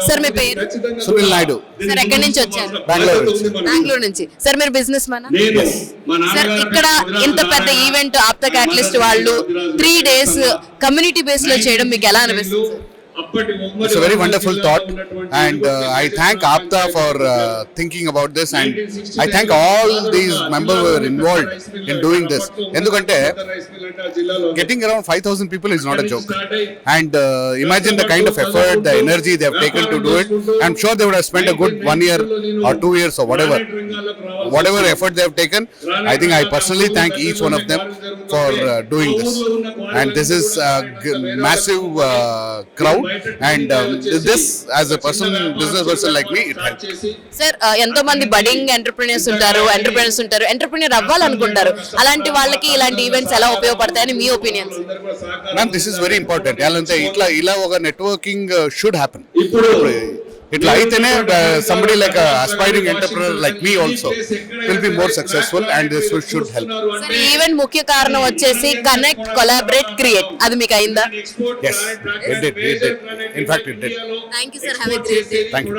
Sir మీ పేరు? Sunil Naidu, sir ఎక్కడి నుంచి వచ్చారు? బెంగళూరు నుంచి. సార్ మీరు బిజినెస్ మ్యానా? సార్ ఇక్కడ ఇంత పెద్ద ఈవెంట్ ఆప్తా క్యాటలిస్ట్ వాళ్ళు 3 days కమ్యూనిటీ బేస్ లో చేయడం మీకు ఎలా అనిపిస్తుంది sir? It's a very wonderful thought, and I thank APTA for thinking about this, and I thank all these members who were involved in doing this. Endukante getting around 5,000 people is not a joke, and imagine the kind of effort, the energy they have taken to do it. I'm sure they would have spent a good 1 year or 2 years or whatever effort they have taken. I think I personally thank each one of them for doing this, and this is a massive crowd. And this, as a business person like me, it helps. Sir, ఎంతో మంది budding entrepreneurs ఉంటారు, entrepreneur అవ్వాలనుకుంటారు. అలాంటి వాళ్ళకి ఇలాంటి events ఎలా ఉపయోగపడతాయని మీ opinion? Ma'am, this is very important. అంటే ఇలా ఒక నెట్వర్కింగ్ షుడ్ హ్యాపెన్. ఇట్లా అయితేనే somebody like a aspiring entrepreneur like me also will be more successful, and this should help. Sir, event ముఖ్య కారణం వచ్చేసి కనెక్ట్, కొలాబరేట్, క్రియేట్. అది మీకు అయిందా? Yes, it did. In fact, it did. Thank you sir, have a great day. Thank you.